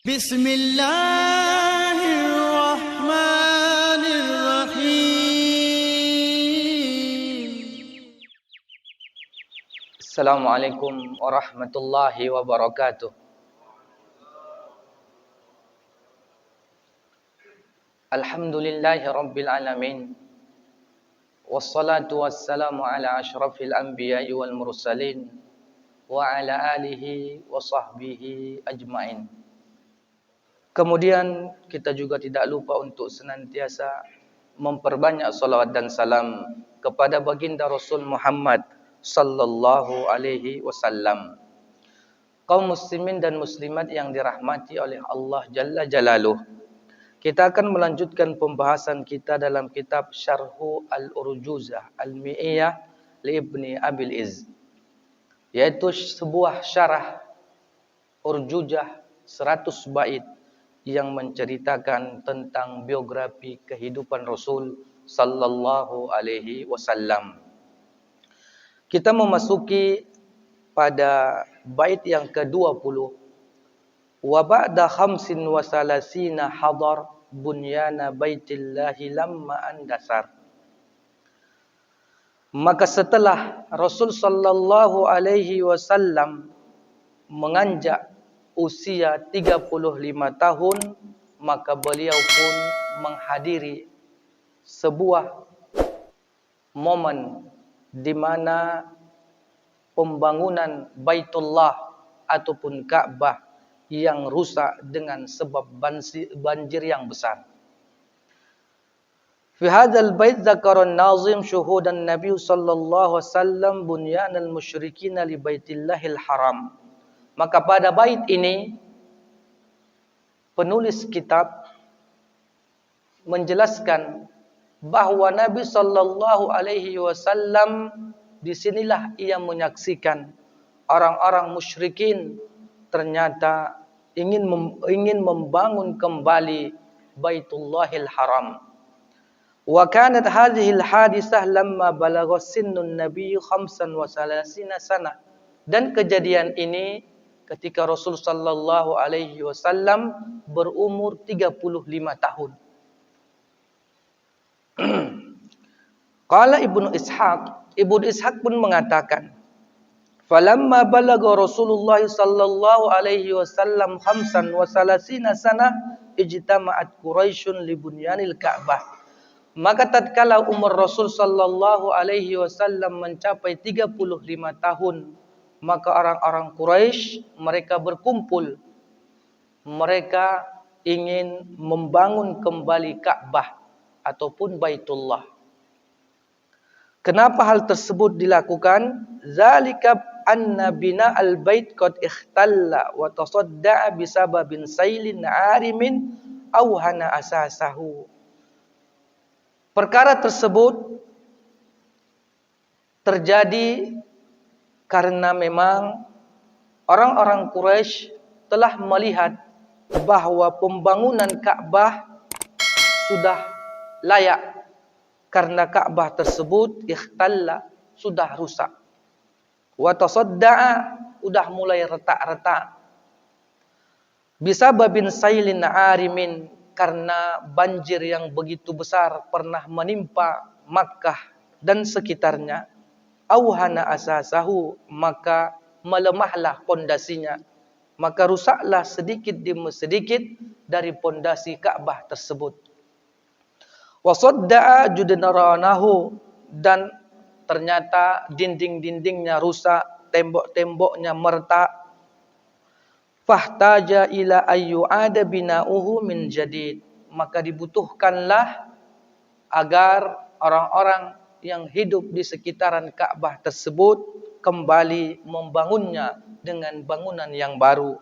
بسم الله الرحمن الرحيم. السلام عليكم ورحمة الله وبركاته. الحمد لله رب العالمين، والصلاة والسلام على أشرف الأنبياء والمرسلين وعلى آله وصحبه أجمعين. Kemudian kita juga tidak lupa untuk senantiasa memperbanyak salawat dan salam kepada baginda Rasul Muhammad sallallahu alaihi wasallam. Kaum muslimin dan muslimat yang dirahmati oleh Allah Jalla Jalaluh. Kita akan melanjutkan pembahasan kita dalam kitab Syarhu Al-Urjuzah Al-Mi'iyah li Ibni Abil Izz, yaitu sebuah syarah Urjuzah 100 bait yang menceritakan tentang biografi kehidupan Rasul sallallahu alaihi wasallam. Kita memasuki pada bait yang ke-20. Wa ba'da khamsin wa salasina hadar bunyana baitillahi lamma andasar. Maka setelah Rasul sallallahu alaihi wasallam menganjak usia 35 tahun, maka beliau pun menghadiri sebuah momen di mana pembangunan Baitullah ataupun Ka'bah yang rusak dengan sebab banjir yang besar. Fi hadzal bait dzakara an-nazim syuhudan Nabi sallallahu alaihi wasallam bunyanal musyrikin li Baitillahil Haram. Maka pada bait ini penulis kitab menjelaskan bahwa Nabi sallallahu alaihi wasallam disinilah ia menyaksikan orang-orang musyrikin ternyata ingin membangun kembali Baitullahil Haram. Wa kanat hadhihi al-hadisah lamma balagha sinnun nabiy 35 sana. Dan kejadian ini ketika Rasul sallallahu alaihi wasallam berumur 35 tahun. Qala Ibnu Ishaq pun mengatakan, falamma balagha Rasulullah sallallahu alaihi wasallam 35 sana ijtama'at Quraisyun li bunyanil Ka'bah. Maka tatkala umur Rasul sallallahu alaihi wasallam mencapai 35 tahun, maka orang-orang Quraisy mereka berkumpul. Mereka ingin membangun kembali Ka'bah ataupun Baitullah. Kenapa hal tersebut dilakukan? Zalika anna bina al-bait qad ikhtalla wa tasadda'a bisababin sailin 'arimin aw hana asasahu. Perkara tersebut terjadi karena memang orang-orang Quraisy telah melihat bahwa pembangunan Ka'bah sudah layak, karena Ka'bah tersebut ikhtalla, sudah rusak. Wa tasadda'a, sudah mulai retak-retak. Bisababin sailin 'arimin, karena banjir yang begitu besar pernah menimpa Makkah dan sekitarnya. Auhana asasahu, maka melemahlah pondasinya, maka rusaklah sedikit demi sedikit dari pondasi Ka'bah tersebut. Wasadda'a judranahu, dan ternyata dinding-dindingnya rusak, tembok-temboknya meretak. Fahtaja ila ayyu'ada bina'uhu min jadid, maka dibutuhkanlah agar orang-orang yang hidup di sekitaran Ka'bah tersebut kembali membangunnya dengan bangunan yang baru.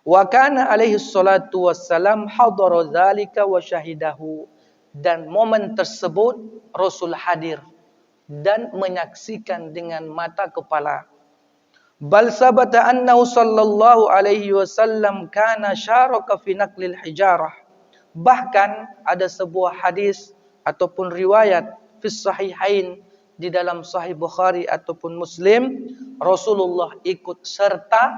Wa kana alaihi salatu wassalam hadara dzalika wa syahidahu, dan momen tersebut Rasul hadir dan menyaksikan dengan mata kepala. Bal sabata annahu sallallahu alaihi wasallam kana syaraka fi naqlil hijarah. Bahkan ada sebuah hadis ataupun riwayat fi sahihain, di dalam Sahih Bukhari ataupun Muslim, Rasulullah ikut serta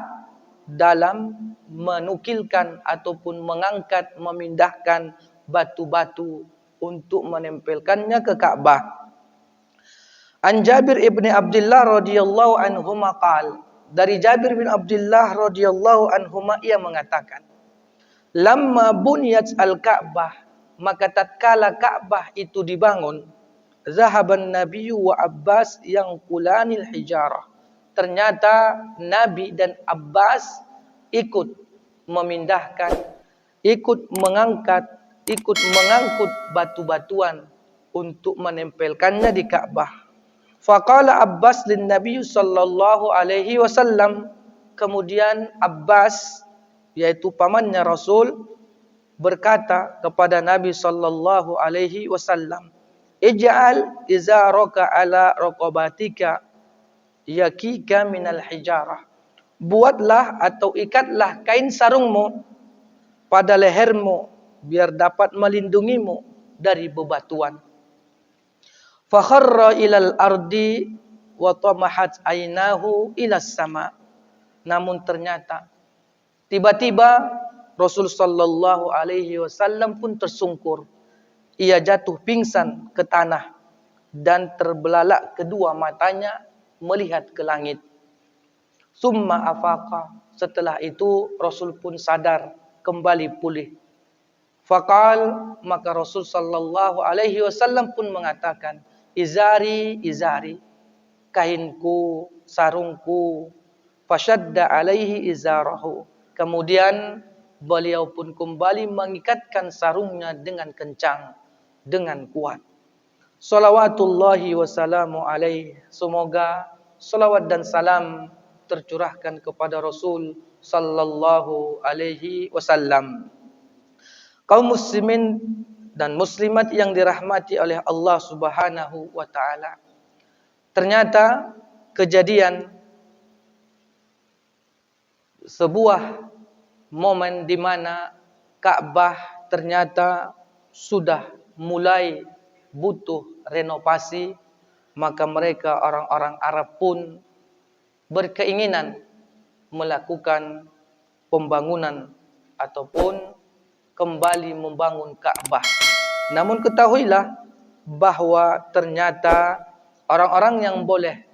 dalam menukilkan ataupun mengangkat, memindahkan batu-batu untuk menempelkannya ke Ka'bah. An Jabir ibn Abdullah radhiyallahu anhuma qala, dari Jabir bin Abdullah radhiyallahu anhuma ia mengatakan, lamma buniyat al-Ka'bah, maka tatkala Ka'bah itu dibangun, zahaban nabiyyu wa Abbas yang kulanil hijarah, ternyata Nabi dan Abbas ikut memindahkan, ikut mengangkat, ikut mengangkut batu-batuan untuk menempelkannya di Ka'bah. Faqala Abbas lin Nabi sallallahu alaihi wasallam, kemudian Abbas yaitu pamannya Rasul berkata kepada Nabi sallallahu alaihi wasallam, ij'al izaraka ala raqabatika yakika minal hijarah, buatlah atau ikatlah kain sarungmu pada lehermu biar dapat melindungimu dari bebatuan. Fakharra ilal ardi wa tamahat ainahu ilas sama. Namun ternyata tiba-tiba Rasul sallallahu alaihi wasallam pun tersungkur. Ia jatuh pingsan ke tanah dan terbelalak kedua matanya melihat ke langit. Summa afaqa, setelah itu Rasul pun sadar, kembali pulih. Faqal, maka Rasul sallallahu alaihi wasallam pun mengatakan, izari, izari, kainku, sarungku. Fashadda alaihi izarahu. Kemudian beliau pun kembali mengikatkan sarungnya dengan kencang, dengan kuat. Salawatullahi wassalamu alaihi. Semoga salawat dan salam tercurahkan kepada Rasul sallallahu alaihi wasallam. Kaum muslimin dan muslimat yang dirahmati oleh Allah Subhanahu wa taala. Ternyata kejadian sebuah momen di mana Ka'bah ternyata sudah mulai butuh renovasi, maka mereka orang-orang Arab pun berkeinginan melakukan pembangunan ataupun kembali membangun Ka'bah. Namun ketahuilah bahwa ternyata orang-orang yang boleh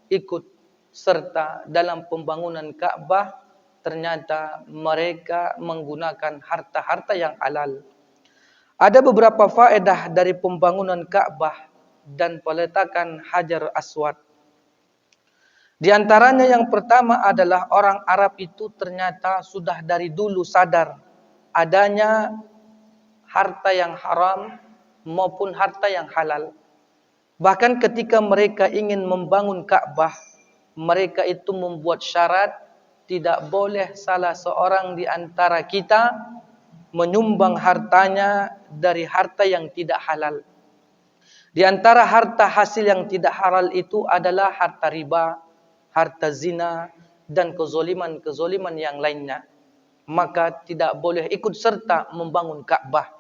ikut serta dalam pembangunan Ka'bah, ternyata mereka menggunakan harta-harta yang halal. Ada beberapa faedah dari pembangunan Ka'bah dan peletakan Hajar Aswad. Di antaranya yang pertama adalah orang Arab itu ternyata sudah dari dulu sadar adanya harta yang haram maupun harta yang halal. Bahkan ketika mereka ingin membangun Ka'bah, mereka itu membuat syarat tidak boleh salah seorang di antara kita menyumbang hartanya dari harta yang tidak halal. Di antara harta hasil yang tidak halal itu adalah harta riba, harta zina, dan kezoliman-kezoliman yang lainnya. Maka tidak boleh ikut serta membangun Ka'bah.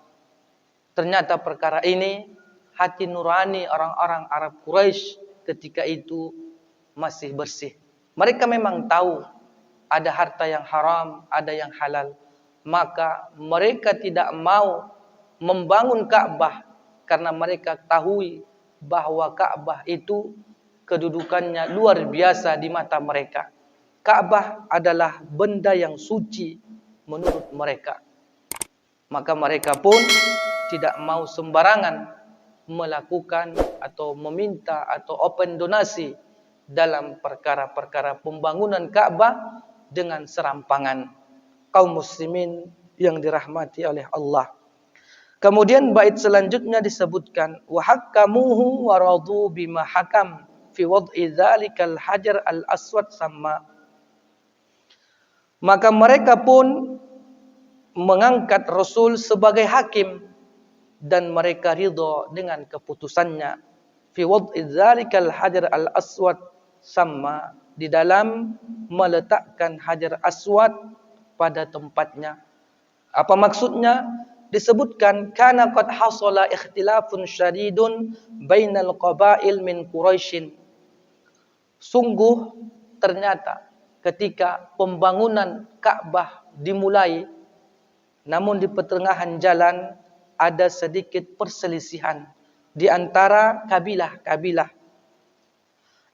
Ternyata perkara ini hati nurani orang-orang Arab Quraisy ketika itu masih bersih. Mereka memang tahu ada harta yang haram, ada yang halal. Maka mereka tidak mau membangun Ka'bah karena mereka tahu bahwa Ka'bah itu kedudukannya luar biasa di mata mereka. Ka'bah adalah benda yang suci menurut mereka. Maka mereka pun tidak mau sembarangan melakukan atau meminta atau open donasi dalam perkara-perkara pembangunan Ka'bah dengan serampangan. Kaum muslimin yang dirahmati oleh Allah. Kemudian bait selanjutnya disebutkan wa hakkamuhu wa radu bima hakam fi wad'i dzalikal hajar al aswad sama. Maka mereka pun mengangkat Rasul sebagai hakim dan mereka ridha dengan keputusannya fi wad'i dzalikal hajar al aswad sama, di dalam meletakkan hajar aswad pada tempatnya. Apa maksudnya? Disebutkan kana qad hasala ikhtilafun syadidun bainal qabail min Quraisyin. Sungguh ternyata ketika pembangunan Ka'bah dimulai, namun di pertengahan jalan ada sedikit perselisihan di antara kabilah-kabilah.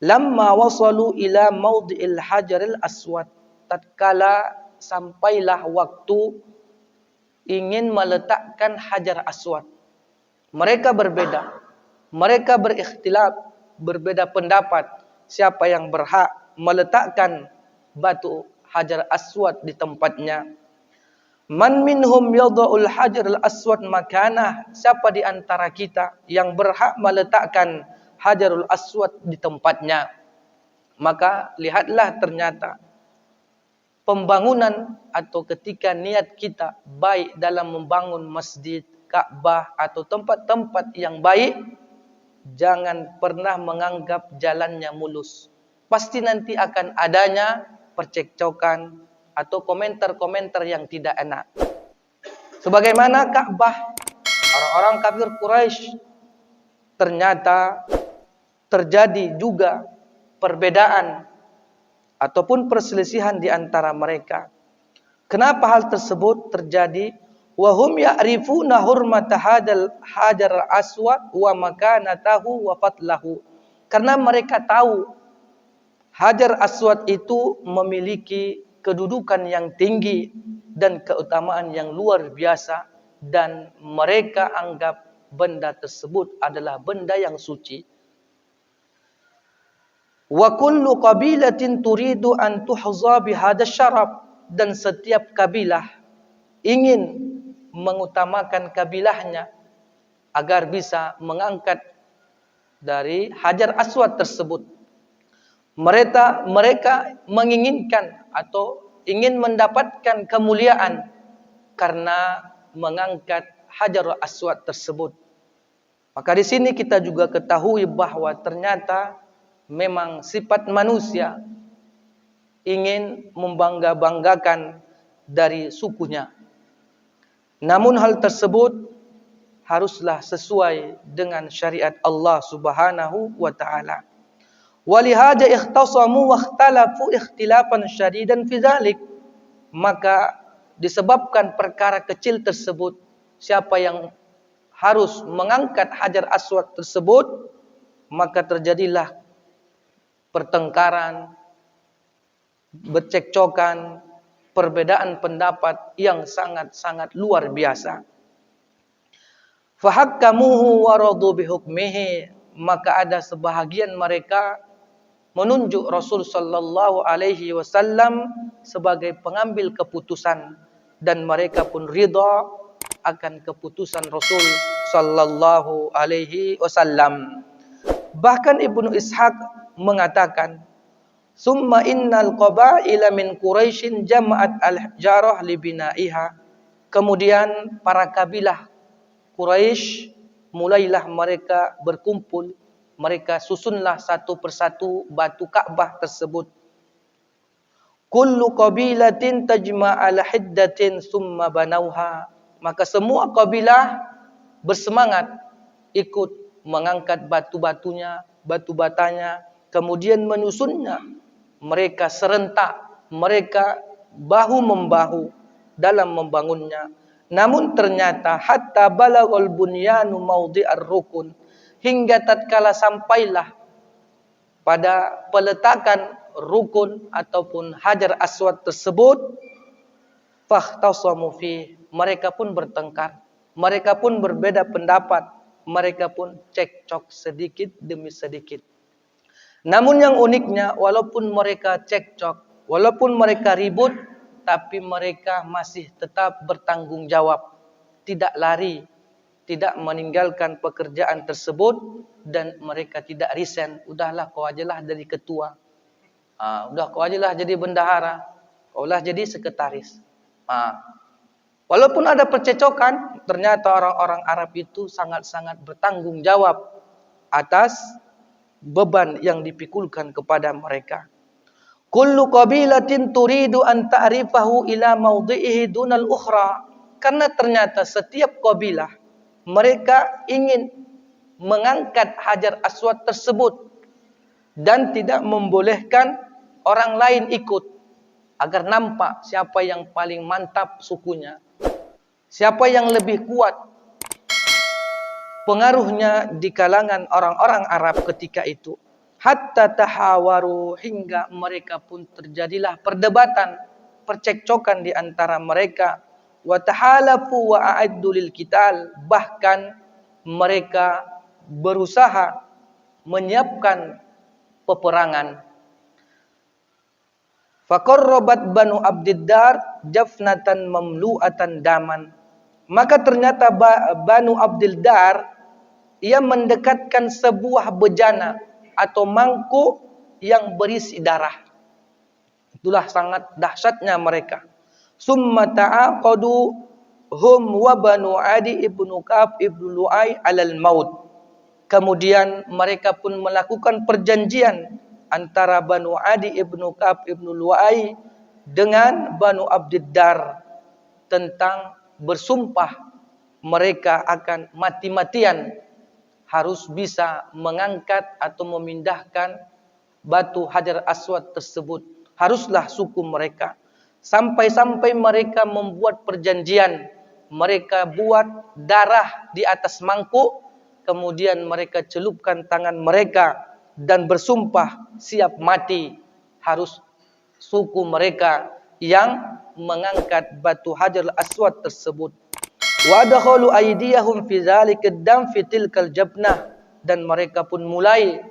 Lamma wasalu ila maudhi'il hajaril aswad, tatkala sampailah waktu ingin meletakkan hajar aswad, mereka berbeda, mereka berikhtilaf, berbeda pendapat siapa yang berhak meletakkan batu hajar aswad di tempatnya. Man minhum yadha'ul hajar al-aswad makanah, siapa di antara kita yang berhak meletakkan hajarul aswad di tempatnya. Maka lihatlah, ternyata pembangunan atau ketika niat kita baik dalam membangun masjid, Ka'bah atau tempat-tempat yang baik, jangan pernah menganggap jalannya mulus. Pasti nanti akan adanya percekcokan atau komentar-komentar yang tidak enak. Sebagaimana Ka'bah, orang-orang kafir Quraisy ternyata terjadi juga perbedaan ataupun perselisihan di antara mereka. Kenapa hal tersebut terjadi? Wahum ya'rifuna hurmata hadal hajar aswad wa makanatahu wa fadlahu. Karena mereka tahu hajar aswad itu memiliki kedudukan yang tinggi dan keutamaan yang luar biasa, dan mereka anggap benda tersebut adalah benda yang suci. Wa kullu qabilatin turidu an tuhza bihadha syaraf, dan setiap kabilah ingin mengutamakan kabilahnya agar bisa mengangkat dari hajar aswad tersebut. Mereka menginginkan atau ingin mendapatkan kemuliaan karena mengangkat hajar aswad tersebut. Maka di sini kita juga ketahui bahwa ternyata memang sifat manusia ingin membangga-banggakan dari sukunya. Namun hal tersebut haruslah sesuai dengan syariat Allah Subhanahu wa taala. Walihada ikhtasamu wa ikhtalafu ikhtilafan syadidan fi dzalik. Maka disebabkan perkara kecil tersebut, siapa yang harus mengangkat hajar aswad tersebut, maka terjadilah pertengkaran, bercekcokan, perbedaan pendapat yang sangat-sangat luar biasa. Fahakkamuhu wa radu bihukmihi, maka ada sebahagian mereka menunjuk Rasul sallallahu alaihi wasallam sebagai pengambil keputusan, dan mereka pun ridha akan keputusan Rasul sallallahu alaihi wasallam. Bahkan Ibnu Ishaq mengatakan, summa innal qabaila min Quraisyin jama'at al-jarah li bina'iha. Kemudian para kabilah Quraisy mulailah mereka berkumpul, mereka susunlah satu persatu batu Ka'bah tersebut. Kullu qabilatin tajma'al hiddatin summa banauha. Maka semua kabilah bersemangat ikut mengangkat batu-batunya, batu-batanya, kemudian menyusunnya. Mereka serentak, mereka bahu-membahu dalam membangunnya. Namun ternyata hatta balaghal bunyanu maudhi'ar rukun, hingga tatkala sampailah pada peletakan rukun ataupun hajar aswad tersebut, fakhtasamu fi, mereka pun bertengkar, mereka pun berbeda pendapat, mereka pun cekcok sedikit demi sedikit. Namun yang uniknya, walaupun mereka cekcok, walaupun mereka ribut, tapi mereka masih tetap bertanggung jawab, tidak lari, tidak meninggalkan pekerjaan tersebut, dan mereka tidak resign. Udahlah kau ajalah jadi ketua, udah kau ajalah jadi bendahara, kau lah jadi sekretaris. Walaupun ada percecokan, ternyata orang-orang Arab itu sangat-sangat bertanggung jawab atas beban yang dipikulkan kepada mereka. Kullu qabilatin turidu an ta'rifahu ila mawdhi'ihi dunal ukhra. Karena ternyata setiap kabilah mereka ingin mengangkat hajar aswad tersebut dan tidak membolehkan orang lain ikut. agar nampak siapa yang paling mantap sukunya, siapa yang lebih kuat pengaruhnya di kalangan orang-orang Arab ketika itu. Hatta tahawaru, hingga mereka pun terjadilah perdebatan, percekcokan di antara mereka. Wa tahalafu wa a'addu lil qital, bahkan mereka berusaha menyiapkan peperangan. Faqarrabat Banu Abdiddar jafnatan mamlu'atan daman. Maka ternyata Banu Abdiddar, ia mendekatkan sebuah bejana atau mangkuk yang berisi darah. Itulah sangat dahsyatnya mereka. Summa ta'aqadu hum wa Banu Adi ibnu Ka'ab ibnu Lu'ay alal maut. Kemudian mereka pun melakukan perjanjian antara Banu Adi ibnu Ka'ab ibnu Lu'ay dengan Banu Abdiddar tentang bersumpah mereka akan mati-matian harus bisa mengangkat atau memindahkan batu Hajar Aswad tersebut. Haruslah suku mereka. Sampai-sampai mereka membuat perjanjian. Mereka buat darah di atas mangkuk. Kemudian mereka celupkan tangan mereka dan bersumpah siap mati. Harus suku mereka yang mengangkat batu Hajar Aswad tersebut. Wa dakhalu aydiyahum fi dzalika ad-dam fi tilkal jabnah, dan mereka pun mulai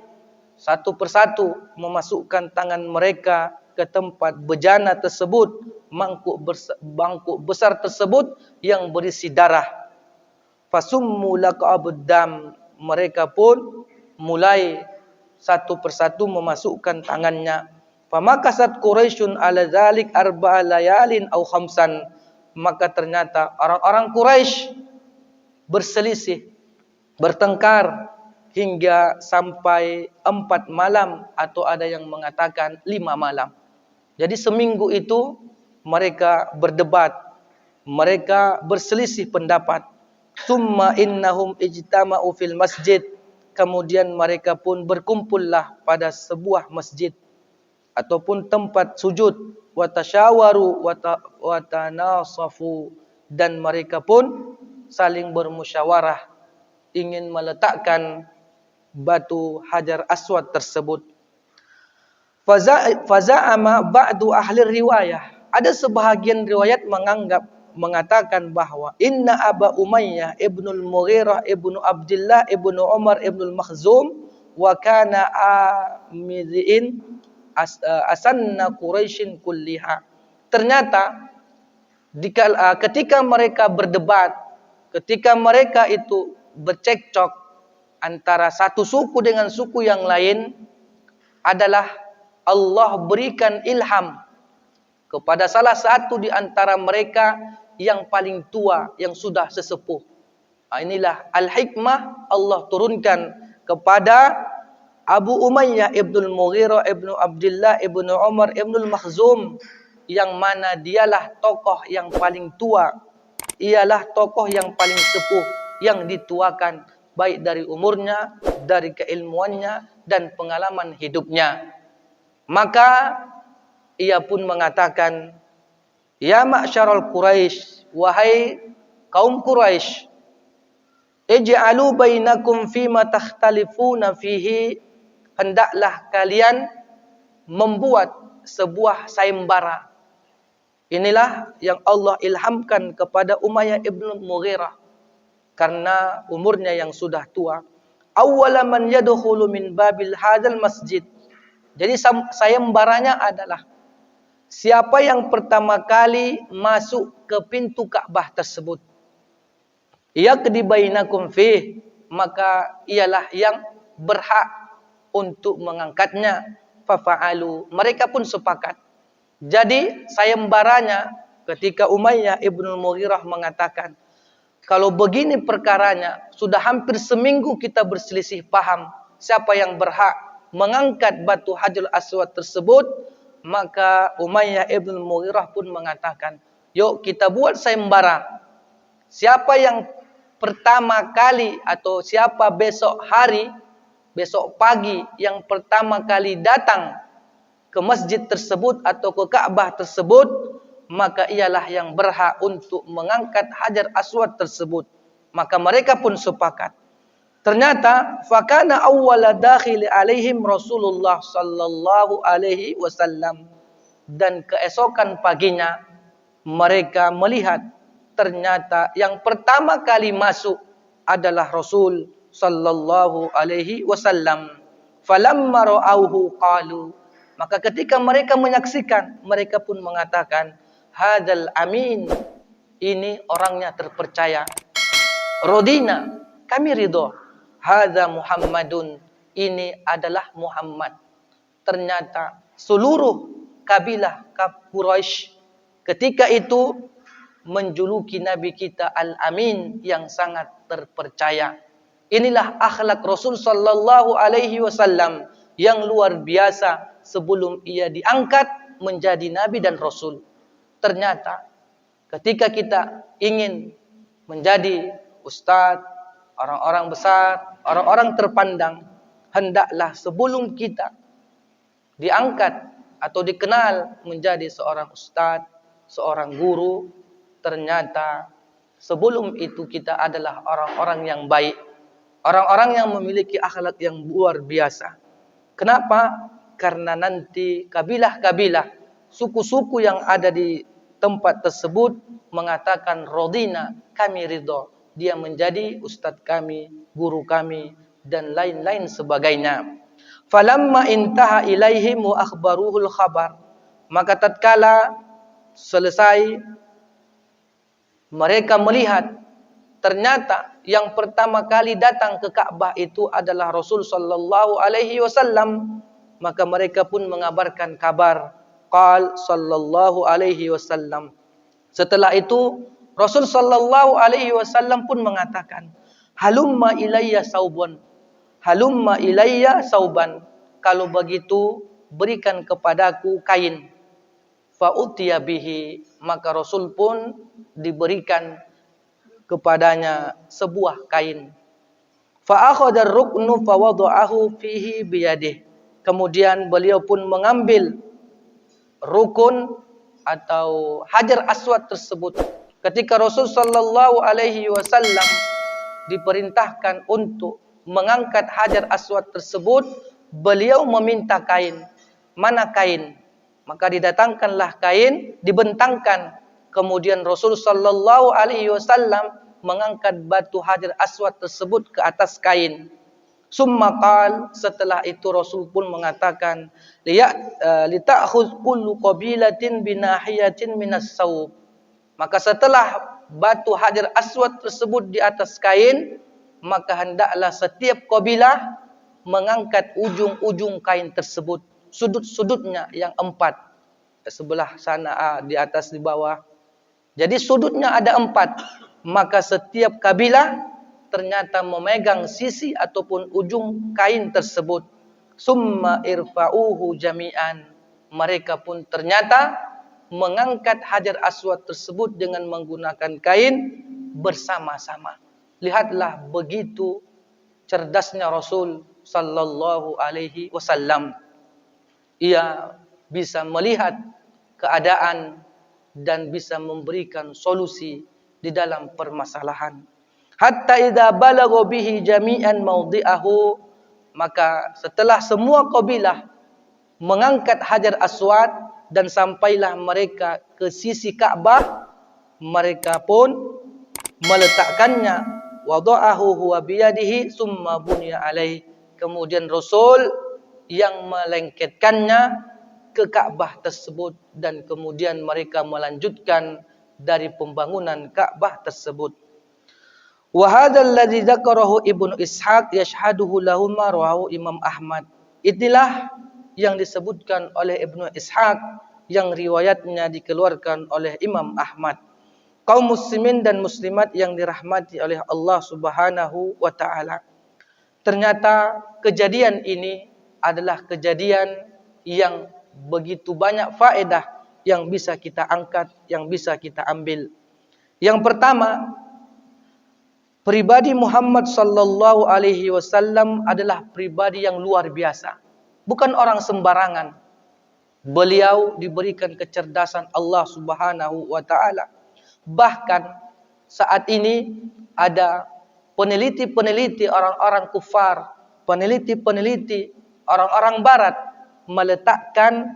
satu persatu memasukkan tangan mereka ke tempat bejana tersebut, mangkuk besar tersebut yang berisi darah. Fasummu laqabud dam, mereka pun mulai satu persatu memasukkan tangannya. Famakasat Quraisyun ala dzalik arba'a layalin aw khamsan. Maka ternyata orang-orang Quraisy berselisih, bertengkar hingga sampai 4 malam atau ada yang mengatakan 5 malam. Jadi seminggu itu mereka berdebat, mereka berselisih pendapat. Summa innahum ijtama'u fil masjid. Kemudian mereka pun berkumpullah pada sebuah masjid ataupun tempat sujud. Wa tasyawaru wa tanasafu, dan mereka pun saling bermusyawarah ingin meletakkan batu Hajar Aswad tersebut. Faza'ama ba'du ahli riwayah, ada sebahagian riwayat mengatakan bahwa inna Aba Umayyah ibnul Mughirah ibnu Abdullah ibnu Umar ibnul Makhzum wa kana amidin asanna Quraisyin kulliha. Ternyata ketika mereka berdebat, ketika mereka itu bercekcok antara satu suku dengan suku yang lain, adalah Allah berikan ilham kepada salah satu di antara mereka yang paling tua, yang sudah sesepuh. Inilah al-hikmah Allah turunkan kepada Abu Umayyah ibnul Mughirah ibnu Abdullah ibnu Umar ibnul Makhzum, yang mana dialah tokoh yang paling tua, ialah tokoh yang paling sepuh, yang dituakan baik dari umurnya, dari keilmuannya dan pengalaman hidupnya. Maka ia pun mengatakan, ya ma'syaral Quraisy, wahai kaum Quraisy, ij'alu bainakum fima takhtalifuna fihi, hendaklah kalian membuat sebuah sayembara. Inilah yang Allah ilhamkan kepada Umayyah ibn Mughirah karena umurnya yang sudah tua. Awwala man yadkhulu min babil hadzal masjid. Jadi sayembaranya adalah siapa yang pertama kali masuk ke pintu Ka'bah tersebut, yaqdi bainakum fih, maka ialah yang berhak untuk mengangkatnya. Fafa'alu, mereka pun sepakat. Jadi sayembaranya ketika Umayyah ibn Mughirah mengatakan, kalau begini perkaranya, sudah hampir seminggu kita berselisih paham siapa yang berhak mengangkat batu Hajar Aswad tersebut, maka Umayyah ibn Mughirah pun mengatakan, yuk kita buat sayembara. Siapa yang pertama kali atau siapa besok hari, besok pagi yang pertama kali datang ke masjid tersebut atau ke Ka'bah tersebut, maka ialah yang berhak untuk mengangkat Hajar Aswad tersebut. Maka mereka pun sepakat. Ternyata fakana awwala dakhili alaihim Rasulullah sallallahu alaihi wasallam, dan keesokan paginya mereka melihat ternyata yang pertama kali masuk adalah Rasul sallallahu alaihi wasallam. Falamma ra'auhu qalu, maka ketika mereka menyaksikan, mereka pun mengatakan, hadzal amin, ini orangnya terpercaya. Rodina, kami ridho. Hadza Muhammadun, ini adalah Muhammad. Ternyata seluruh kabilah Quraisy ketika itu menjuluki Nabi kita Al-Amin, yang sangat terpercaya. Inilah akhlak Rasul sallallahu alaihi wasallam yang luar biasa sebelum ia diangkat menjadi Nabi dan Rasul. Ternyata ketika kita ingin menjadi ustadz, orang-orang besar, orang-orang terpandang, hendaklah sebelum kita diangkat atau dikenal menjadi seorang ustadz, seorang guru, ternyata sebelum itu kita adalah orang-orang yang baik, orang-orang yang memiliki akhlak yang luar biasa. Kenapa? Karena nanti kabilah-kabilah, suku-suku yang ada di tempat tersebut mengatakan rodina, kami ridho, dia menjadi ustadz kami, guru kami, dan lain-lain sebagainya. Falamma intaha ilaihim wa akhbaruhul khabar, maka tatkala selesai mereka melihat ternyata yang pertama kali datang ke Ka'bah itu adalah Rasul sallallahu alaihi wasallam, maka mereka pun mengabarkan kabar. Qal sallallahu alaihi wasallam, setelah itu Rasul sallallahu alaihi wasallam pun mengatakan, halumma ilayya sauban, halumma ilayya sauban, kalau begitu berikan kepadaku kain. Fa utiya bihi, maka Rasul pun diberikan kepadanya sebuah kain. Fa akhadha ar-ruknu fa wada'ahu fihi biyadihi, kemudian beliau pun mengambil rukun atau Hajar Aswad tersebut. Ketika Rasul sallallahu alaihi wasallam diperintahkan untuk mengangkat Hajar Aswad tersebut, beliau meminta kain. Mana kain? Maka didatangkanlah kain, dibentangkan. Kemudian Rasul sallallahu alaihi wasallam mengangkat batu Hajar Aswad tersebut ke atas kain. Summa qal, setelah itu Rasul pun mengatakan, lita'khudh kullu qabilatin binahiyatin minas saub. Maka setelah batu Hajar Aswad tersebut di atas kain, maka hendaklah setiap kabilah mengangkat ujung-ujung kain tersebut, sudut-sudutnya yang 4. Sebelah sana, di atas, di bawah. Jadi sudutnya ada 4. Maka setiap kabilah ternyata memegang sisi ataupun ujung kain tersebut. Summa irfa'uhu jami'an, mereka pun ternyata mengangkat Hajar Aswad tersebut dengan menggunakan kain bersama-sama. Lihatlah begitu cerdasnya Rasul sallallahu alaihi wasallam. Ia bisa melihat keadaan dan bisa memberikan solusi di dalam permasalahan. Hatta idza balagha bihi jami'an mawdi'ahu, maka setelah semua kabilah mengangkat Hajar Aswad dan sampailah mereka ke sisi Ka'bah, mereka pun meletakkannya, wada'ahu huwa biyadihi summa bunya alaih, kemudian Rasul yang melengketkannya ke Ka'bah tersebut, dan kemudian mereka melanjutkan dari pembangunan Ka'bah tersebut. Wa hadzal ladzi dzakarahu Ibnu Ishaq yashhaduhu lahum rawahu Imam Ahmad. Inilah yang disebutkan oleh Ibnu Ishaq yang riwayatnya dikeluarkan oleh Imam Ahmad. Kaum muslimin dan muslimat yang dirahmati oleh Allah Subhanahu wa taala. Ternyata kejadian ini adalah kejadian yang begitu banyak faedah yang bisa kita angkat, yang bisa kita ambil. Yang pertama, pribadi Muhammad sallallahu alaihi wasallam adalah pribadi yang luar biasa. Bukan orang sembarangan. Beliau diberikan kecerdasan Allah Subhanahu wa taala. Bahkan saat ini ada peneliti-peneliti orang-orang kufar, peneliti-peneliti orang-orang barat meletakkan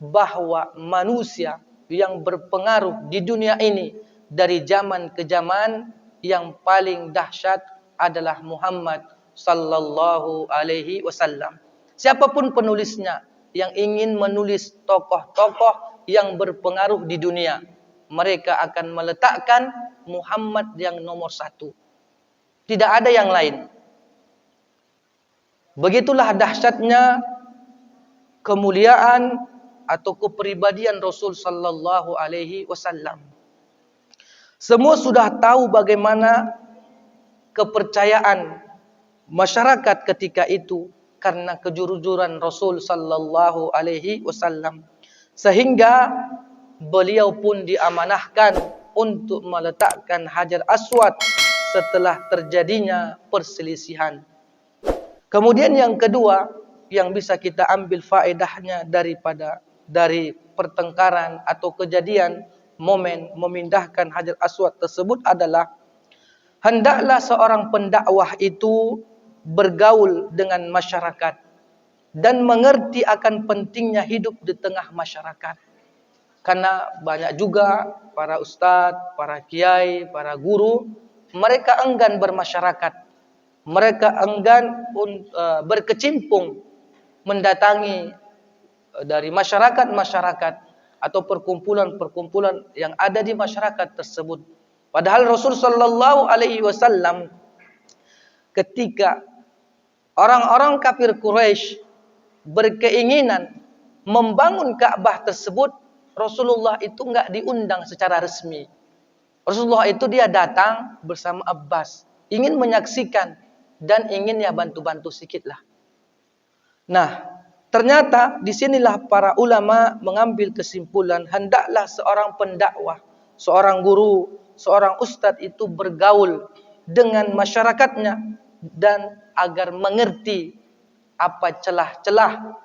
bahwa manusia yang berpengaruh di dunia ini dari zaman ke zaman yang paling dahsyat adalah Muhammad sallallahu alaihi wasallam. Siapapun penulisnya yang ingin menulis tokoh-tokoh yang berpengaruh di dunia, mereka akan meletakkan Muhammad yang nomor satu. Tidak ada yang lain. Begitulah dahsyatnya kemuliaan atau kepribadian Rasul sallallahu alaihi wasallam. Semua sudah tahu bagaimana kepercayaan masyarakat ketika itu karena kejujuran Rasul sallallahu alaihi wasallam, sehingga beliau pun diamanahkan untuk meletakkan Hajar Aswad setelah terjadinya perselisihan. Kemudian yang kedua yang bisa kita ambil faedahnya dari pertengkaran atau kejadian momen memindahkan Hajar Aswad tersebut adalah hendaklah seorang pendakwah itu bergaul dengan masyarakat dan mengerti akan pentingnya hidup di tengah masyarakat. Karena banyak juga para ustadz, para kiai, para guru, mereka enggan bermasyarakat. Mereka enggan berkecimpung mendatangi dari masyarakat-masyarakat atau perkumpulan-perkumpulan yang ada di masyarakat tersebut. Padahal Rasul sallallahu alaihi wasallam ketika orang-orang kafir Quraisy berkeinginan membangun Ka'bah tersebut, Rasulullah itu enggak diundang secara resmi. Rasulullah itu dia datang bersama Abbas, ingin menyaksikan dan ingin ya bantu-bantu sedikitlah. Nah, ternyata disinilah para ulama mengambil kesimpulan hendaklah seorang pendakwah, seorang guru, seorang ustadz itu bergaul dengan masyarakatnya dan agar mengerti apa celah-celah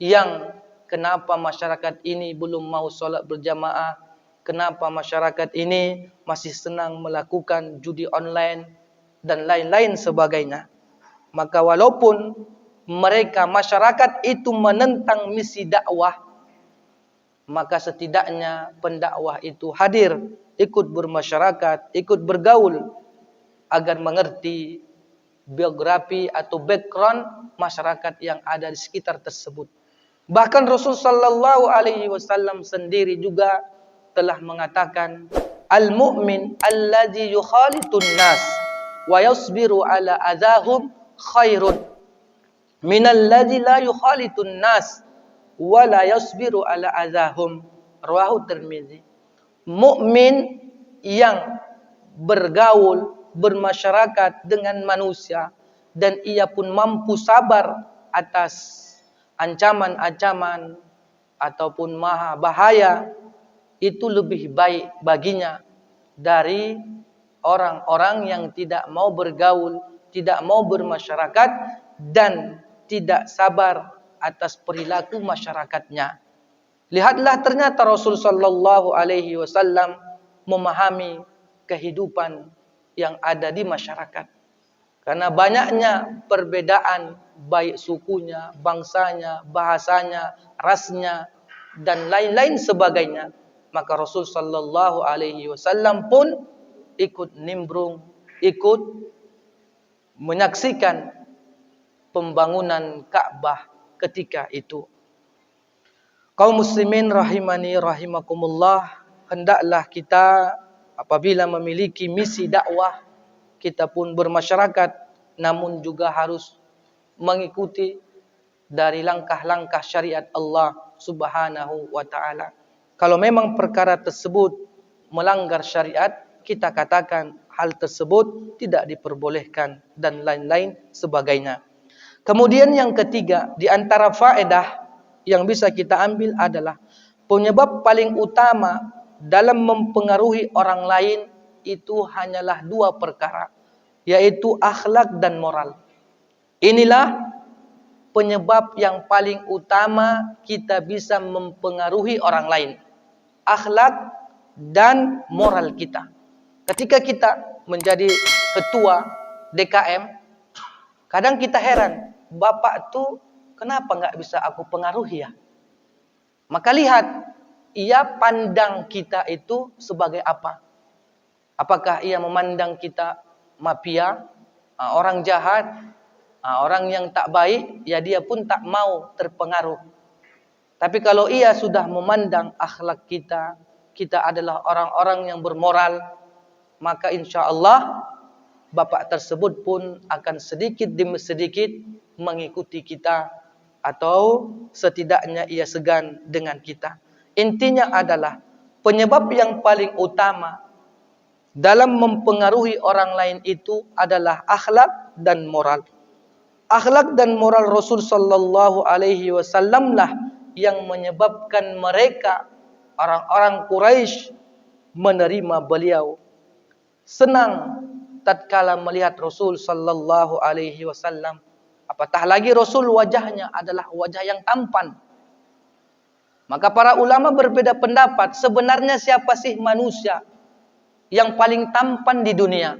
yang kenapa masyarakat ini belum mau solat berjamaah, kenapa masyarakat ini masih senang melakukan judi online dan lain-lain sebagainya. Maka walaupun mereka masyarakat itu menentang misi dakwah, maka setidaknya pendakwah itu hadir, ikut bermasyarakat, ikut bergaul agar mengerti biografi atau background masyarakat yang ada di sekitar tersebut. Bahkan Rasul sallallahu alaihi wasallam sendiri juga telah mengatakan, al-mu'min alladzi yukhalitun nas wa yasbiru ala adahum khairun minal ladzi la yukhalitun nas wa la yasbiru ala adahum. Rawahu Tirmizi. Mukmin yang bergaul, bermasyarakat dengan manusia dan ia pun mampu sabar atas ancaman-ancaman ataupun maha bahaya, itu lebih baik baginya dari orang-orang yang tidak mau bergaul, tidak mau bermasyarakat dan tidak sabar atas perilaku masyarakatnya. Lihatlah ternyata Rasul sallallahu alaihi wasallam memahami kehidupan yang ada di masyarakat. Karena banyaknya perbedaan baik sukunya, bangsanya, bahasanya, rasnya dan lain-lain sebagainya. Maka Rasul sallallahu alaihi wasallam pun ikut nimbrung, ikut menyaksikan pembangunan Ka'bah ketika itu. Kaum muslimin rahimani rahimakumullah, hendaklah kita apabila memiliki misi dakwah, kita pun bermasyarakat, namun juga harus mengikuti dari langkah-langkah syariat Allah Subhanahu wa taala. Kalau memang perkara tersebut melanggar syariat, kita katakan hal tersebut tidak diperbolehkan dan lain-lain sebagainya. Kemudian yang ketiga, di antara faedah yang bisa kita ambil adalah penyebab paling utama dalam mempengaruhi orang lain itu hanyalah dua perkara, yaitu akhlak dan moral. Inilah penyebab yang paling utama kita bisa mempengaruhi orang lain. Akhlak dan moral kita. Ketika kita menjadi ketua DKM, kadang kita heran, Bapak tuh kenapa nggak bisa aku pengaruhi ya? Maka lihat, ia pandang kita itu sebagai apa? Apakah ia memandang kita mafia, orang jahat, orang yang tak baik, ya dia pun tak mau terpengaruh. Tapi kalau ia sudah memandang akhlak kita, kita adalah orang-orang yang bermoral, maka insya Allah bapak tersebut pun akan sedikit demi sedikit mengikuti kita, atau setidaknya ia segan dengan kita. Intinya adalah penyebab yang paling utama dalam mempengaruhi orang lain itu adalah akhlak dan moral. Akhlak dan moral Rasul sallallahu alaihi wasallam lah yang menyebabkan mereka, orang-orang Quraisy, menerima beliau. Senang tatkala melihat Rasul sallallahu alaihi wasallam. Apatah lagi Rasul wajahnya adalah wajah yang tampan. Maka para ulama berbeda pendapat, sebenarnya siapa sih manusia yang paling tampan di dunia?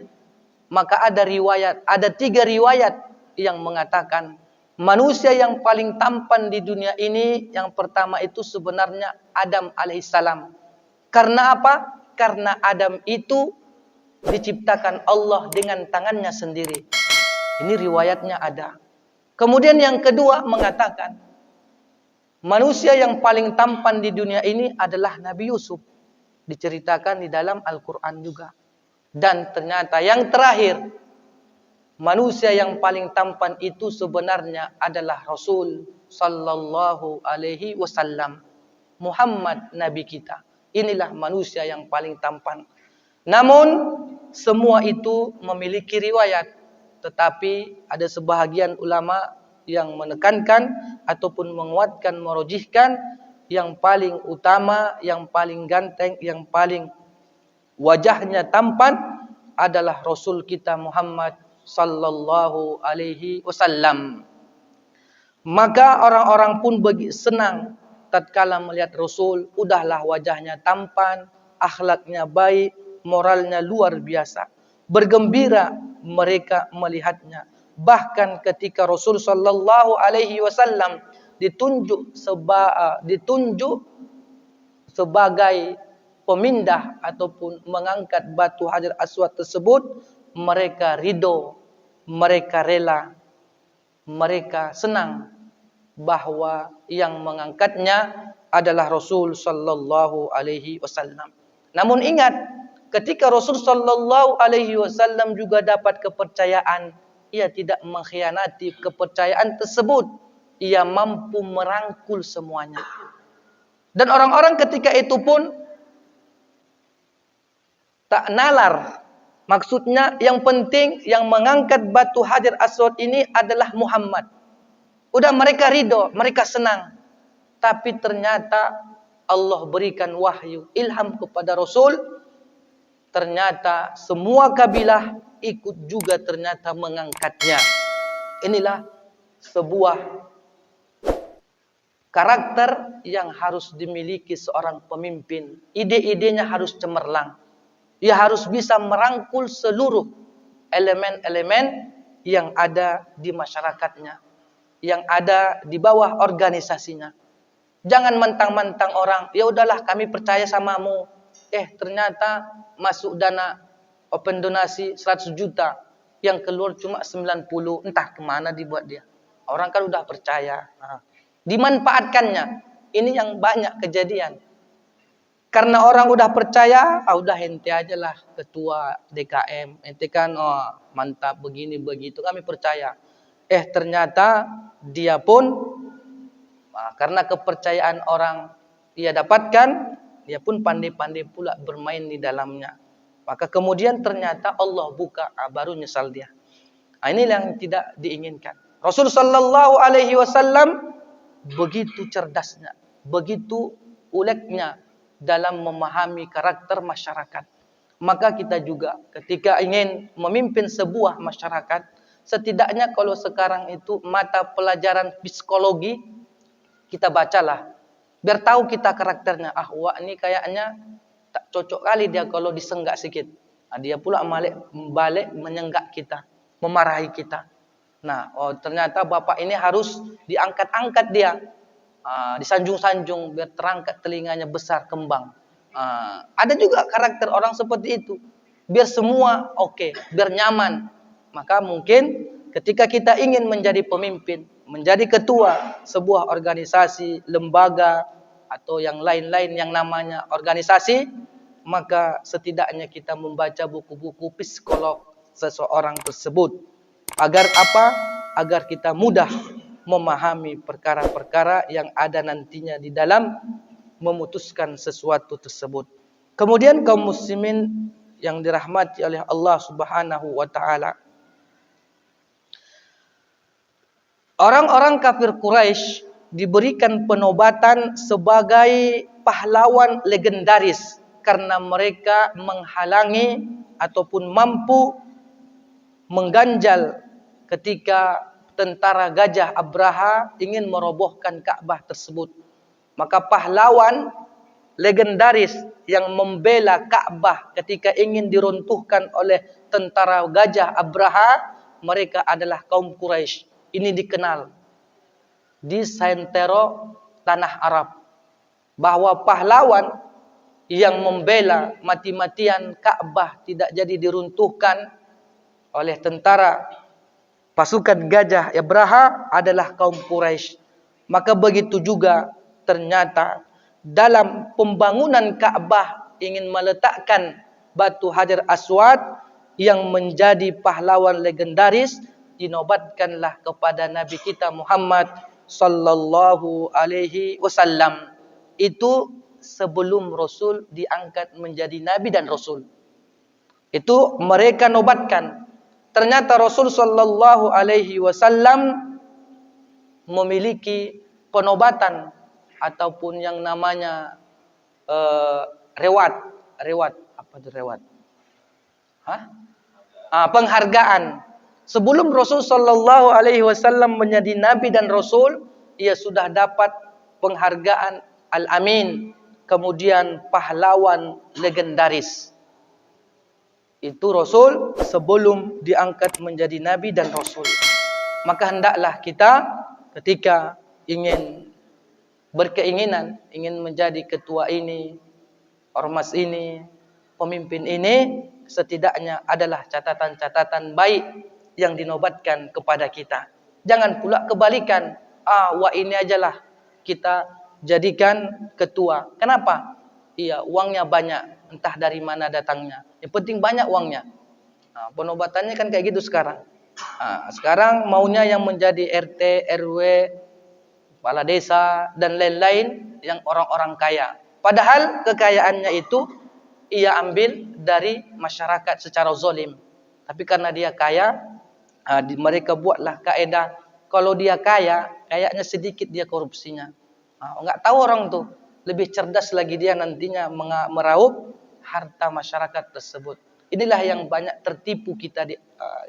Maka ada 3 riwayat yang mengatakan manusia yang paling tampan di dunia ini, yang pertama itu sebenarnya Adam alaihissalam. Karena apa? Karena Adam itu diciptakan Allah dengan tangannya sendiri. Ini riwayatnya ada. Kemudian yang kedua mengatakan manusia yang paling tampan di dunia ini adalah Nabi Yusuf. Diceritakan di dalam Al-Quran juga. Dan ternyata yang terakhir, manusia yang paling tampan itu sebenarnya adalah Rasul sallallahu alaihi wasallam, Muhammad Nabi kita. Inilah manusia yang paling tampan. Namun semua itu memiliki riwayat, tetapi ada sebahagian ulama yang menekankan ataupun menguatkan, merojihkan yang paling utama, yang paling ganteng, yang paling wajahnya tampan adalah Rasul kita Muhammad sallallahu alaihi wasallam. Maka orang-orang pun senang tatkala melihat Rasul, udahlah wajahnya tampan, akhlaknya baik, moralnya luar biasa. Bergembira mereka melihatnya. Bahkan ketika Rasul sallallahu alaihi wasallam ditunjuk sebagai pemindah ataupun mengangkat batu Hajar Aswad tersebut, mereka ridho, mereka rela, mereka senang bahwa yang mengangkatnya adalah Rasul sallallahu alaihi wasallam. Namun ingat, ketika Rasul sallallahu alaihi wasallam juga dapat kepercayaan, ia tidak mengkhianati kepercayaan tersebut. Ia mampu merangkul semuanya. Dan orang-orang ketika itu pun tak nalar. Maksudnya yang penting yang mengangkat batu Hajar Aswad ini adalah Muhammad. Udah mereka ridho, mereka senang. Tapi ternyata Allah berikan wahyu, ilham kepada Rasul. Ternyata semua kabilah ikut juga ternyata mengangkatnya. Inilah sebuah karakter yang harus dimiliki seorang pemimpin. Ide-idenya harus cemerlang. Ia harus bisa merangkul seluruh elemen-elemen yang ada di masyarakatnya, yang ada di bawah organisasinya. Jangan mentang-mentang orang, ya udahlah kami percaya samamu. Ternyata masuk dana open donasi 100 juta, yang keluar cuma 90, entah kemana dibuat dia. Orang kan udah percaya. Dimanfaatkannya. Ini yang banyak kejadian. Karena orang udah percaya, udah ente aja lah ketua DKM. Ente kan mantap begini begitu, kami percaya. Ternyata dia pun karena kepercayaan orang ia dapatkan, dia pun pandai-pandai pula bermain di dalamnya. Maka kemudian ternyata Allah buka, baru nyesal dia. Ini yang tidak diinginkan. Rasul sallallahu alaihi wasallam begitu cerdasnya, begitu uletnya dalam memahami karakter masyarakat. Maka kita juga ketika ingin memimpin sebuah masyarakat, Setidaknya kalau sekarang itu mata pelajaran psikologi, kita bacalah. Biar tahu kita karakternya. Ah, wah ini kayaknya tak cocok kali dia kalau disenggak sedikit. Nah, dia pula balik menyenggak kita, memarahi kita. Nah, oh ternyata bapak ini harus diangkat-angkat dia. Disanjung-sanjung biar terangkat telinganya besar kembang. Ada juga karakter orang seperti itu. Biar semua oke, biar nyaman. Maka mungkin ketika kita ingin menjadi pemimpin, menjadi ketua sebuah organisasi, lembaga, atau yang lain-lain yang namanya organisasi, maka setidaknya kita membaca buku-buku psikolog seseorang tersebut. Agar apa? Agar kita mudah memahami perkara-perkara yang ada nantinya di dalam memutuskan sesuatu tersebut. Kemudian kaum muslimin yang dirahmati oleh Allah Subhanahu wa taala. Orang-orang kafir Quraisy diberikan penobatan sebagai pahlawan legendaris karena mereka menghalangi ataupun mampu mengganjal ketika tentara Gajah Abraha ingin merobohkan Ka'bah tersebut. Maka pahlawan legendaris yang membela Ka'bah ketika ingin diruntuhkan oleh tentara Gajah Abraha, mereka adalah kaum Quraisy. Ini dikenal di sentero tanah Arab bahwa pahlawan yang membela mati-matian Ka'bah tidak jadi diruntuhkan oleh tentara pasukan Gajah Abraha adalah kaum Quraisy. Maka begitu juga ternyata dalam pembangunan Ka'bah ingin meletakkan batu Hajar Aswad yang menjadi pahlawan legendaris, dinobatkanlah kepada Nabi kita Muhammad sallallahu alaihi wasallam. Itu sebelum Rasul diangkat menjadi Nabi dan Rasul. Itu mereka nobatkan. Ternyata Rasul sallallahu alaihi wasallam memiliki penobatan ataupun yang namanya rewat. Apa itu rewat? Penghargaan. Sebelum Rasul sallallahu alaihi wasallam menjadi nabi dan rasul, ia sudah dapat penghargaan Al-Amin, kemudian pahlawan legendaris. Itu Rasul sebelum diangkat menjadi nabi dan rasul. Maka hendaklah kita ketika ingin berkeinginan ingin menjadi ketua ini, ormas ini, pemimpin ini, setidaknya adalah catatan-catatan baik yang dinobatkan kepada kita. Jangan pula kebalikan. Wah ini ajalah kita jadikan ketua. Kenapa? Iya, uangnya banyak. Entah dari mana datangnya. Yang penting banyak uangnya. Penobatannya kan kayak gitu sekarang. Sekarang maunya yang menjadi RT, RW, kepala desa, dan lain-lain yang orang-orang kaya. Padahal kekayaannya itu ia ambil dari masyarakat secara zalim. Tapi karena dia kaya, mereka buatlah kaedah kalau dia kaya, kayaknya sedikit dia korupsinya. Enggak tahu orang tuh, lebih cerdas lagi dia nantinya meraup harta masyarakat tersebut. Inilah yang banyak tertipu kita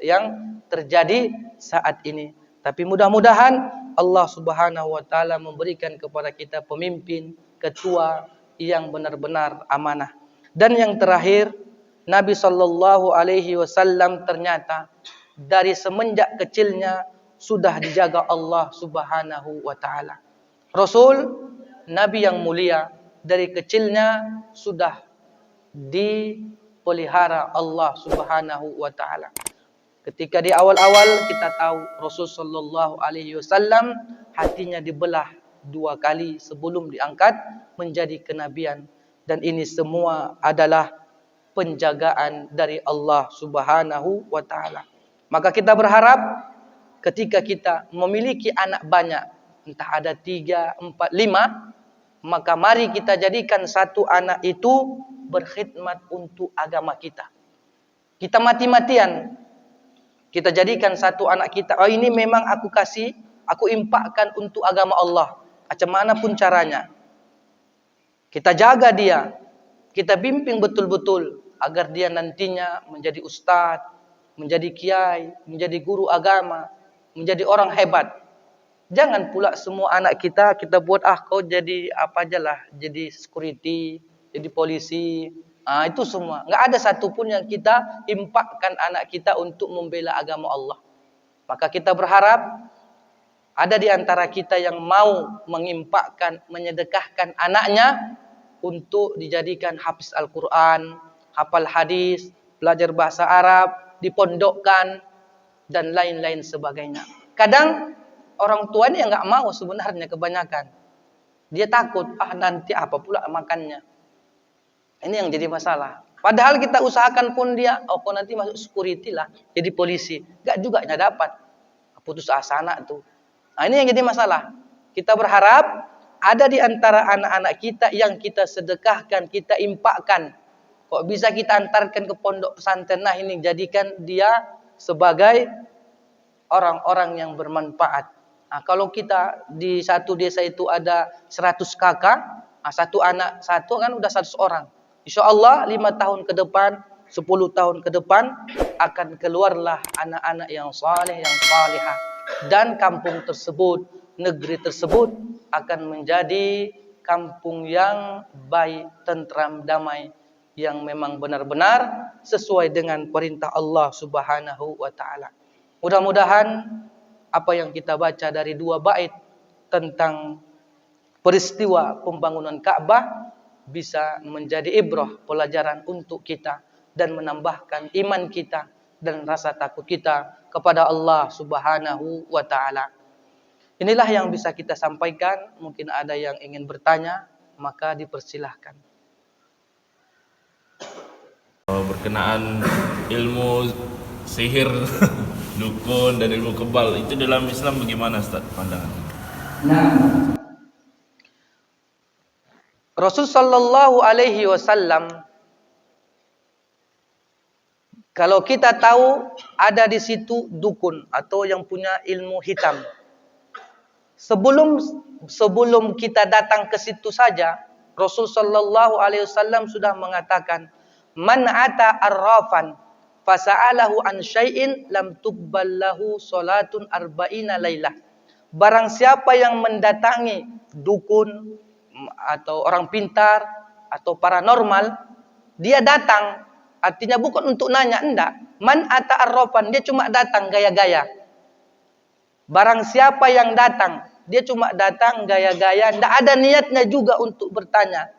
yang terjadi saat ini. Tapi mudah-mudahan Allah Subhanahu wa taala memberikan kepada kita pemimpin, ketua yang benar-benar amanah. Dan yang terakhir, Nabi sallallahu alaihi wasallam ternyata dari semenjak kecilnya sudah dijaga Allah Subhanahu wa taala. Rasul, nabi yang mulia, dari kecilnya sudah dipelihara Allah Subhanahu wa taala. Ketika di awal-awal kita tahu Rasul sallallahu alaihi wasallam hatinya dibelah 2 kali sebelum diangkat menjadi kenabian, dan ini semua adalah penjagaan dari Allah Subhanahu wa taala. Maka kita berharap ketika kita memiliki anak banyak, entah ada 3, 4, 5, maka mari kita jadikan satu anak itu berkhidmat untuk agama kita. Kita mati-matian, kita jadikan satu anak kita, ini memang aku kasih, aku infakkan untuk agama Allah. Macam mana pun caranya. Kita jaga dia, kita bimbing betul-betul agar dia nantinya menjadi ustaz, menjadi kiai, menjadi guru agama, menjadi orang hebat. Jangan pula semua anak kita buat kau jadi apa aja lah, jadi security, jadi polisi. Itu semua. Enggak ada satupun yang kita impakkan anak kita untuk membela agama Allah. Maka kita berharap ada di antara kita yang mau mengimpakkan, menyedekahkan anaknya untuk dijadikan hafiz Al-Quran, hafal hadis, belajar bahasa Arab, dipondokkan, dan lain-lain sebagainya. Kadang orang tua ini yang nggak mau sebenarnya kebanyakan. Dia takut, nanti apa pula makannya. Ini yang jadi masalah. Padahal kita usahakan pun dia, kok nanti masuk security lah, jadi polisi. Nggak juga dapat. Putus asa anak tuh. Nah, ini yang jadi masalah. Kita berharap ada di antara anak-anak kita yang kita sedekahkan, kita impakkan. Kok bisa kita antarkan ke pondok pesantren? Nah, ini jadikan dia sebagai orang-orang yang bermanfaat. Nah, kalau kita di satu desa itu ada 100 kakak, satu anak satu kan udah 100 orang. Insya Allah 5 tahun ke depan, 10 tahun ke depan akan keluarlah anak-anak yang saleh, yang salihah. Dan kampung tersebut, negeri tersebut akan menjadi kampung yang baik, tentram, damai, yang memang benar-benar sesuai dengan perintah Allah Subhanahu wa taala. Mudah-mudahan apa yang kita baca dari 2 bait tentang peristiwa pembangunan Ka'bah bisa menjadi ibrah, pelajaran untuk kita dan menambahkan iman kita dan rasa takut kita kepada Allah Subhanahu wa taala. Inilah yang bisa kita sampaikan. Mungkin ada yang ingin bertanya, maka dipersilahkan. Berkenaan ilmu sihir, dukun dan ilmu kebal, itu dalam Islam bagaimana Ustaz pandangannya? Rasul sallallahu alaihi wasallam, kalau kita tahu ada di situ dukun atau yang punya ilmu hitam, sebelum kita datang ke situ saja, Rasul sallallahu alaihi wasallam sudah mengatakan, man ata arrafan fasa'alahu an syai'in lam tuqbal lahu salatun arba'ina lailah. Barang siapa yang mendatangi dukun atau orang pintar atau paranormal, dia datang, artinya bukan untuk nanya, enggak. Man ata arrafan, dia cuma datang gaya-gaya. Barang siapa yang datang, dia cuma datang gaya-gaya, enggak ada niatnya juga untuk bertanya.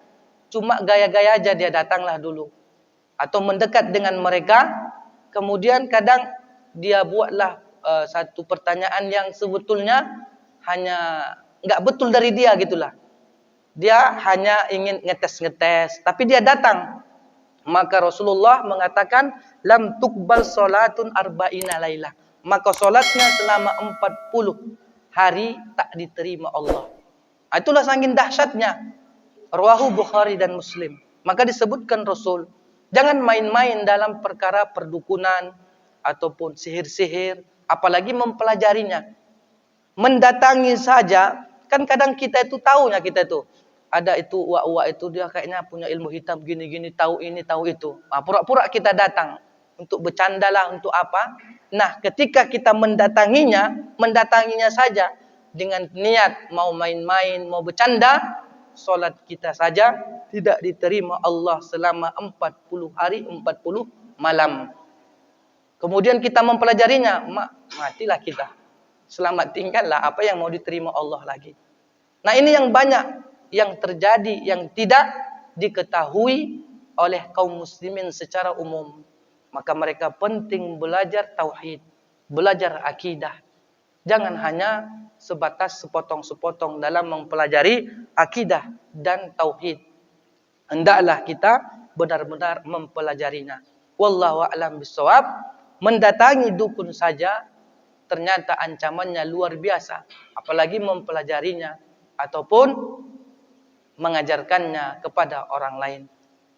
Cuma gaya-gaya aja dia datanglah dulu. Atau mendekat dengan mereka, kemudian kadang dia buatlah satu pertanyaan yang sebetulnya hanya enggak betul dari dia gitulah. Dia hanya ingin ngetes-ngetes, tapi dia datang. Maka Rasulullah mengatakan, lam tuqbal salatun arba'ina lailah. Maka solatnya selama 40 hari tak diterima Allah. Itulah saking dahsyatnya. Rawahu Bukhari dan Muslim. Maka disebutkan Rasul, jangan main-main dalam perkara perdukunan ataupun sihir-sihir, apalagi mempelajarinya. Mendatangi saja, kan kadang kita itu taunya kita itu. Ada itu uak-uak itu dia kayaknya punya ilmu hitam gini-gini, tahu ini, tahu itu. Pura-pura kita datang untuk bercandalah, untuk apa? Nah, ketika kita mendatanginya saja dengan niat mau main-main, mau bercanda, solat kita saja tidak diterima Allah selama 40 hari, 40 malam. Kemudian kita mempelajarinya, matilah kita. Selamat tinggallah, apa yang mau diterima Allah lagi. Nah, ini yang banyak yang terjadi yang tidak diketahui oleh kaum muslimin secara umum. Maka mereka penting belajar tauhid, belajar akidah. Jangan hanya sebatas sepotong-sepotong dalam mempelajari akidah dan tauhid. Hendaklah kita benar-benar mempelajarinya. Wallahu a'lam bishawab. Mendatangi dukun saja ternyata ancamannya luar biasa, apalagi mempelajarinya ataupun mengajarkannya kepada orang lain.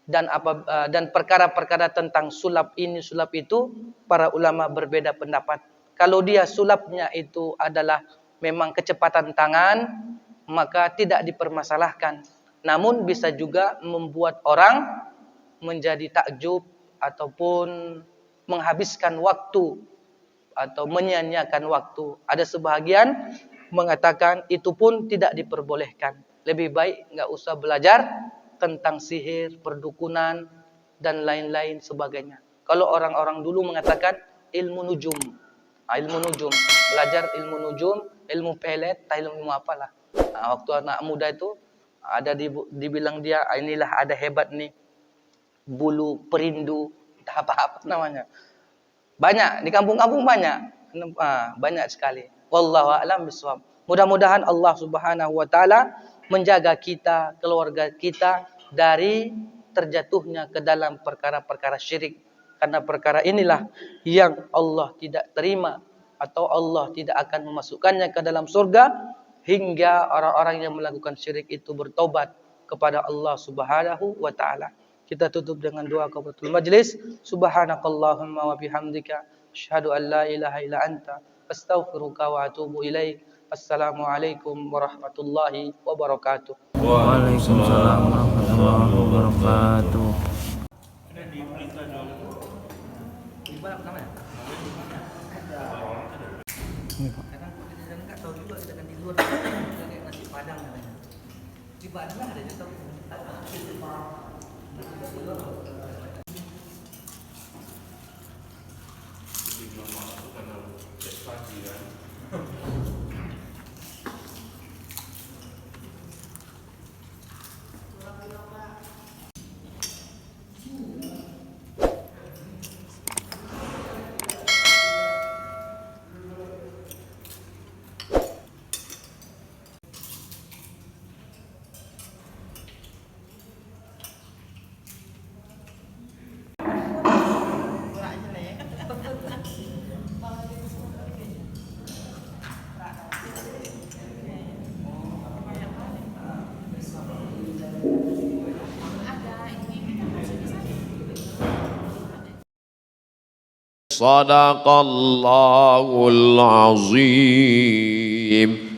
Dan perkara-perkara tentang sulap ini, sulap itu, para ulama berbeda pendapat. Kalau dia sulapnya itu adalah memang kecepatan tangan, maka tidak dipermasalahkan. Namun bisa juga membuat orang menjadi takjub ataupun menghabiskan waktu atau menyia-nyiakan waktu. Ada sebahagian mengatakan itu pun tidak diperbolehkan. Lebih baik enggak usah belajar tentang sihir, perdukunan dan lain-lain sebagainya. Kalau orang-orang dulu mengatakan ilmu nujum. Ilmu nujum, belajar ilmu nujum, ilmu pelet, ilmu apalah. Waktu anak muda itu ada dibilang dia inilah ada hebat nih. Bulu perindu, entah apa namanya. Banyak di kampung-kampung banyak sekali. Wallahu a'lam bishawab. Mudah-mudahan Allah Subhanahu wa taala menjaga kita, keluarga kita dari terjatuhnya ke dalam perkara-perkara syirik. Karena perkara inilah yang Allah tidak terima atau Allah tidak akan memasukkannya ke dalam surga hingga orang-orang yang melakukan syirik itu bertobat kepada Allah Subhanahu wa taala. Kita tutup dengan doa kafatul majlis. Subhanakallahumma wa bihamdika asyhadu an la ilaha illa anta astaghfiruka wa atubu ilaik. Assalamualaikum warahmatullahi wabarakatuh. Waalaikumsalam warahmatullahi wabarakatuh. Kadang kita enggak tahu juga kita kan di luar kayak nasi padang katanya. Di Bandung ada yang tahu. Sadaqallahul azim.